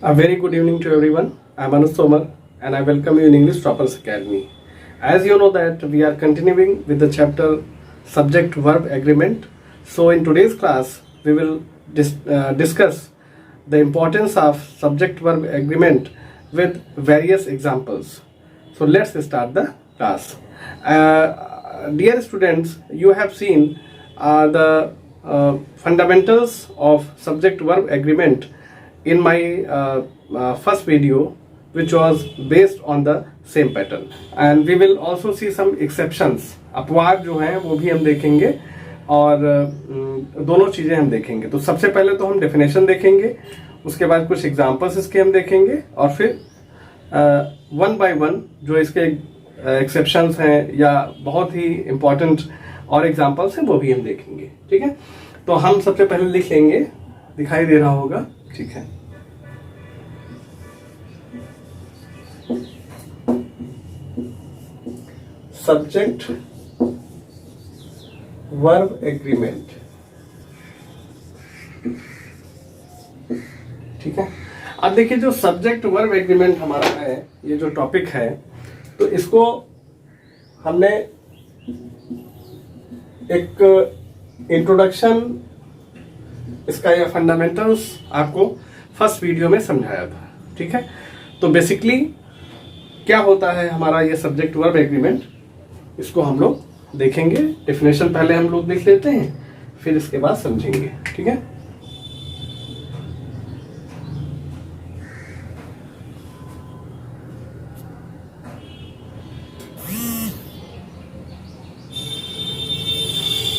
A very good evening to everyone. I am Anuj Tomar and I welcome you in English Toppers Academy. As you know that we are continuing with the chapter Subject Verb Agreement. So in today's class we will discuss the importance of Subject Verb Agreement with various examples. So let's start the class. Dear students, you have seen the fundamentals of Subject Verb Agreement in my first video, which was based on the same pattern, and we will also see some exceptions. अपवाद जो हैं वो भी हम देखेंगे और दोनों चीजें हम देखेंगे. तो सबसे पहले तो हम डेफिनेशन देखेंगे, उसके बाद कुछ एग्जांपल्स इसके हम देखेंगे और फिर वन बाय वन जो इसके एक्सेप्शंस हैं या बहुत ही इंपॉर्टेंट और एग्जांपल्स हैं वो भी हम देखेंगे. ठीक है, तो हम सबसे पहले लिख लेंगे, दिखाई दे रहा होगा. ठीक है, सब्जेक्ट वर्ब एग्रीमेंट. ठीक है, अब देखिए जो सब्जेक्ट वर्ब एग्रीमेंट हमारा है, ये जो टॉपिक है, तो इसको हमने एक इंट्रोडक्शन इसका या फंडामेंटल्स आपको फर्स्ट वीडियो में समझाया था. ठीक है, तो बेसिकली क्या होता है हमारा ये सब्जेक्ट वर्ब एग्रीमेंट, इसको हम लोग देखेंगे. डेफिनेशन पहले हम लोग देख लेते हैं, फिर इसके बाद समझेंगे. ठीक है,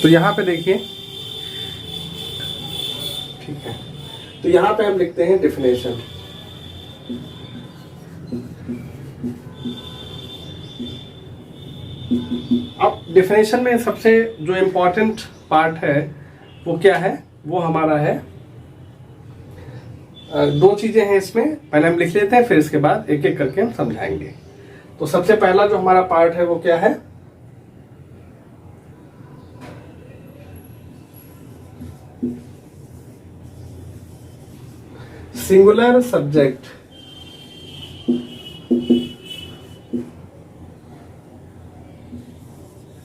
तो यहां पे देखिए. ठीक है, तो यहां पे हम लिखते हैं डेफिनेशन. अब डेफिनेशन में सबसे जो इम्पोर्टेंट पार्ट है वो क्या है, वो हमारा है दो चीजें हैं इसमें. पहले हम लिख लेते हैं, फिर इसके बाद एक एक करके हम समझाएंगे. तो सबसे पहला जो हमारा पार्ट है वो क्या है, singular subject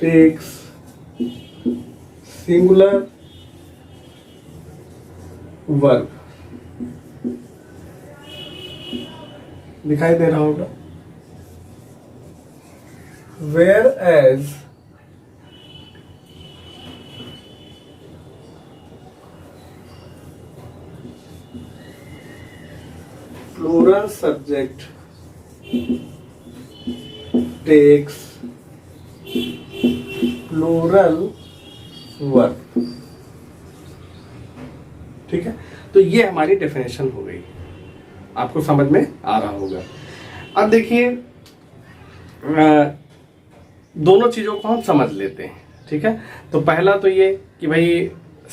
takes singular verb. दिखाई दे रहा होगा. Whereas plural subject takes plural verb. ठीक है, तो ये हमारी डेफिनेशन हो गई, आपको समझ में आ रहा होगा. अब देखिए दोनों चीजों को हम समझ लेते हैं. ठीक है, तो पहला तो ये कि भाई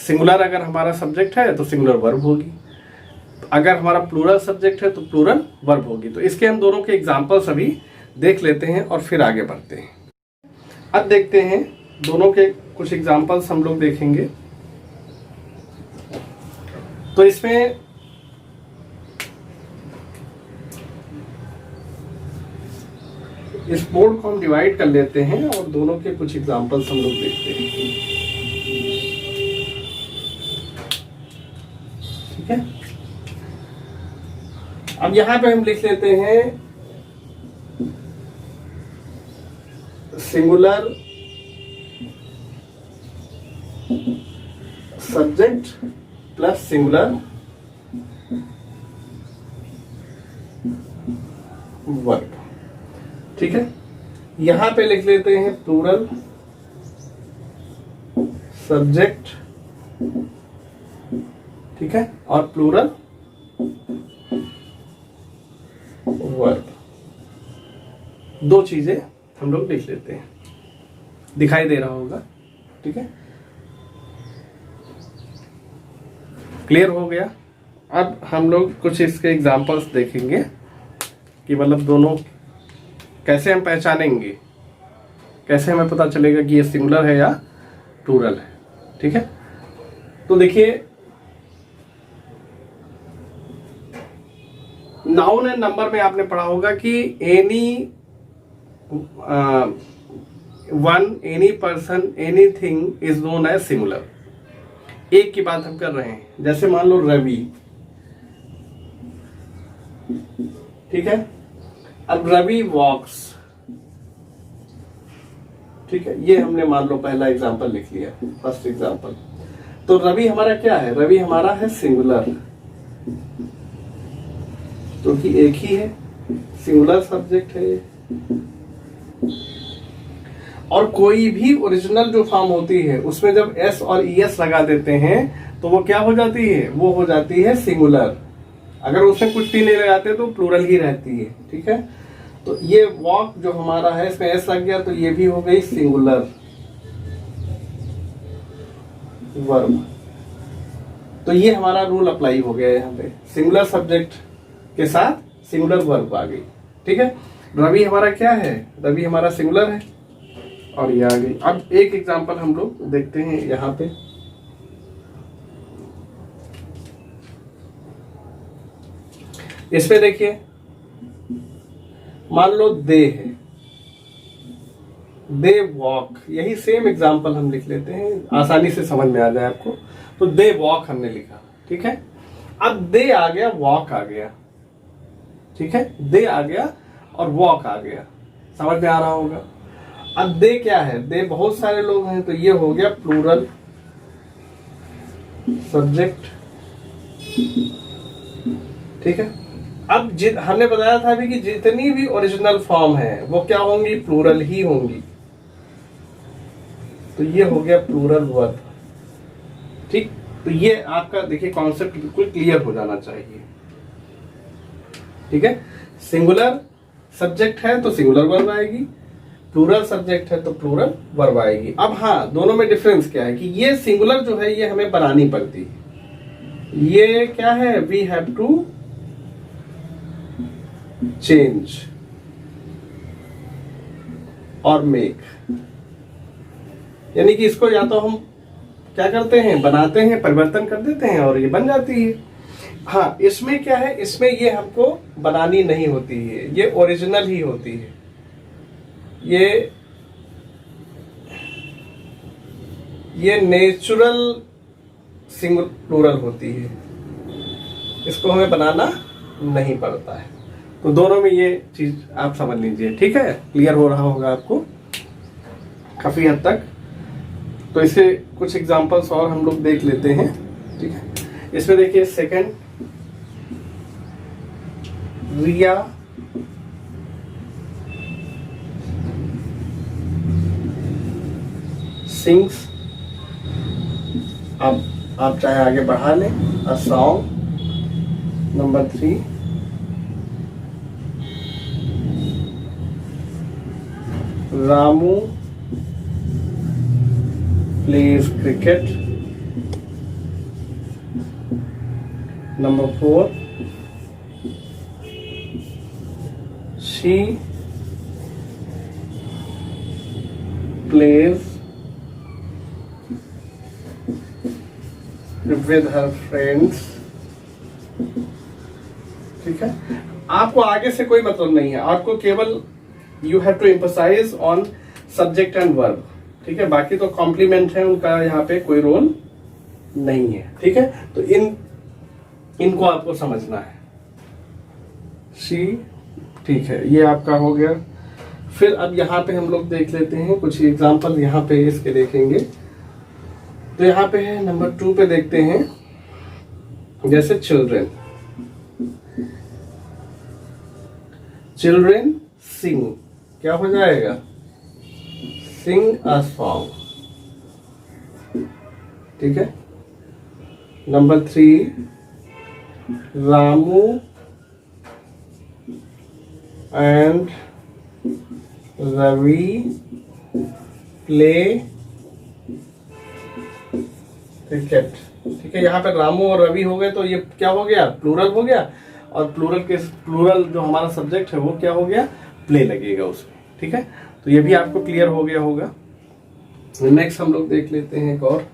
सिंगुलर अगर हमारा सब्जेक्ट है तो सिंगुलर वर्ब होगी, अगर हमारा प्लूरल सब्जेक्ट है तो प्लूरल वर्ब होगी. तो इसके हम दोनों के एग्जांपल्स अभी देख लेते हैं और फिर आगे बढ़ते हैं. अब देखते हैं दोनों के कुछ एग्जांपल्स हम लोग देखेंगे. तो इसमें इस बोर्ड को हम डिवाइड कर लेते हैं और दोनों के कुछ एग्जांपल्स हम लोग देखते हैं. ठीक है, अब यहां पे हम लिख लेते हैं singular subject plus singular verb. ठीक है, यहां पे लिख लेते हैं प्लूरल सब्जेक्ट. ठीक है, और प्लूरल वर्ब. दो चीजें हम लोग लिख लेते हैं, दिखाई दे रहा होगा. ठीक है, क्लियर हो गया. अब हम लोग कुछ इसके एग्जांपल्स देखेंगे कि मतलब दोनों कैसे हम पहचानेंगे, कैसे हमें पता चलेगा कि ये सिंगुलर है या प्लूरल है. ठीक है, तो देखिए नाउन एंड नंबर में आपने पढ़ा होगा कि any one, any person, anything is known as singular. एक की बात हम कर रहे हैं, जैसे मान लो रवि, ठीक है। अब रवि वॉक्स, ठीक है, ये हमने मान लो पहला एग्जांपल लिख लिया, फर्स्ट एग्जांपल। तो रवि हमारा क्या है? रवि हमारा है सिंगुलर, क्योंकि एक ही है, सिंगुलर सब्जेक्ट है ये। और कोई भी ओरिजिनल जो फॉर्म होती है उसमें जब एस और ईएस लगा देते हैं तो वो क्या हो जाती है? वो हो जाती है सिंगुलर। अगर उसमें कुछ भी नहीं लगाते तो प्लूरल ही रहती है, ठीक है। तो ये वॉक जो हमारा है इसमें एस लग गया तो ये भी हो गई सिंगुलर वर्ब। तो ये हमारा रूल अप्लाई हो गया यहाँ पे, सिंगुलर सब्जेक्ट के साथ सिंगुलर वर्ब आ गई, ठीक है। रवि हमारा क्या है? रवि हमारा सिंगुलर है और ये आ गई। अब एक एग्जांपल हम लोग देखते हैं यहाँ पे। इसमें देखिए, मान लो दे है, दे वॉक, यही सेम एग्जांपल हम लिख लेते हैं आसानी से समझ में आ जाए आपको। तो दे वॉक हमने लिखा, ठीक है। अब दे आ गया, वॉक आ गया, ठीक है। दे आ गया और वॉक आ गया, समझ में आ रहा होगा। अब दे क्या है? दे बहुत सारे लोग हैं, तो ये हो गया प्लूरल सब्जेक्ट, ठीक है। अब हमने बताया था अभी कि जितनी भी ओरिजिनल फॉर्म है वो क्या होंगी? प्लूरल ही होंगी। तो ये हो गया प्लूरल वर्ब, ठीक। तो ये आपका देखिए कॉन्सेप्ट बिल्कुल क्लियर हो जाना चाहिए, ठीक है। सिंगुलर सब्जेक्ट है तो सिंगुलर वर्ब आएगी, प्लूरल सब्जेक्ट है तो प्लूरल वर्ब आएगी। अब हाँ, दोनों में डिफरेंस क्या है कि ये सिंगुलर जो है ये हमें बनानी पड़ती है। ये क्या है? वी हैव टू चेंज और मेक, यानी कि इसको या तो हम क्या करते हैं? बनाते हैं, परिवर्तन कर देते हैं और ये बन जाती है। हाँ, इसमें क्या है? इसमें ये हमको बनानी नहीं होती है, ये ओरिजिनल ही होती है। ये नेचुरल सिंगुलर प्लूरल होती है, इसको हमें बनाना नहीं पड़ता है। तो दोनों में ये चीज आप समझ लीजिए, ठीक है। क्लियर हो रहा होगा आपको काफी हद तक। तो इसे कुछ एग्जांपल्स और हम लोग देख लेते हैं, ठीक है। इसमें देखिए, सेकंड, रिया सिंग्स, आप चाहे आगे बढ़ा लें, a song. Number 3, Ramu pledge cricket. Number 4, she plays with her friends, ठीक है। आपको आगे से कोई मतलब नहीं है, आपको केवल you have to emphasize on subject and verb, ठीक है। बाकी तो कॉम्प्लीमेंट है, उनका यहाँ पे कोई रोल नहीं है, ठीक है। तो इनको आपको समझना है। शी, ठीक है, ये आपका हो गया। फिर अब यहाँ पे हम लोग देख लेते हैं कुछ एग्जाम्पल, यहाँ पे इसके देखेंगे। तो यहाँ पे है नंबर 2 पे देखते हैं, जैसे चिल्ड्रेन, चिल्ड्रेन सिंग, क्या हो जाएगा? सिंग अ सॉन्ग, ठीक है। Number 3, Ramu and Ravi play cricket, ठीक है। यहाँ पे रामू और रवि हो गए तो ये क्या हो गया? प्लूरल हो गया। और प्लूरल जो हमारा सब्जेक्ट है वो क्या हो गया? प्ले लगेगा उसमें, ठीक है। तो ये भी आपको क्लियर हो गया होगा। नेक्स्ट हम लोग देख लेते हैं एक और।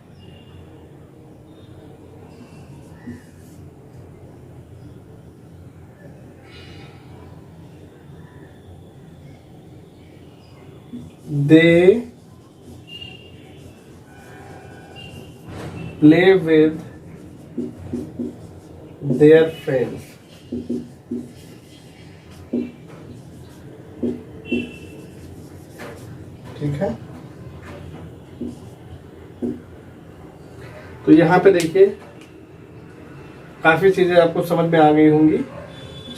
they play with their friends. ठीक है, तो यहाँ पे देखिए काफी चीजें आपको समझ में आ गई होंगी.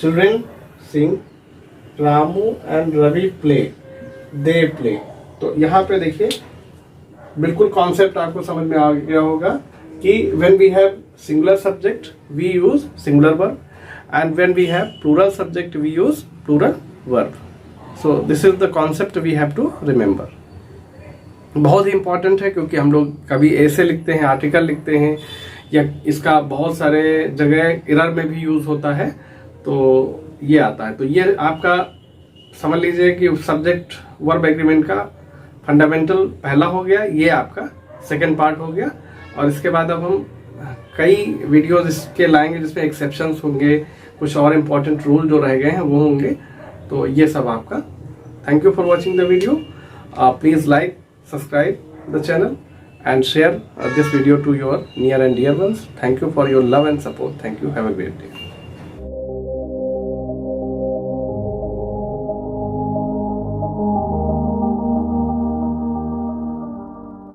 Children sing, Ramu and Ravi play, they play. तो यहाँ पे देखिए बिल्कुल कॉन्सेप्ट आपको समझ में आ गया होगा कि when we have singular subject we use singular verb and when we have plural subject we use plural verb. So this is the concept we have to remember. बहुत ही इंपॉर्टेंट है क्योंकि हम लोग कभी ऐसे लिखते हैं, आर्टिकल लिखते हैं, या इसका बहुत सारे जगह एरर में भी यूज होता है, तो ये आता है. तो ये आपका समझ लीजिए कि सब्जेक्ट वर्ब एग्रीमेंट का फंडामेंटल पहला हो गया, ये आपका सेकंड पार्ट हो गया. और इसके बाद अब हम कई वीडियोस इसके लाएंगे जिसमें एक्सेप्शंस होंगे, कुछ और इम्पोर्टेंट रूल जो रह गए हैं वो होंगे. तो ये सब आपका. Thank you for watching the video. Please like, subscribe the channel and share this video to your near and dear ones. Thank you for your love and support. Thank you. Have a great day.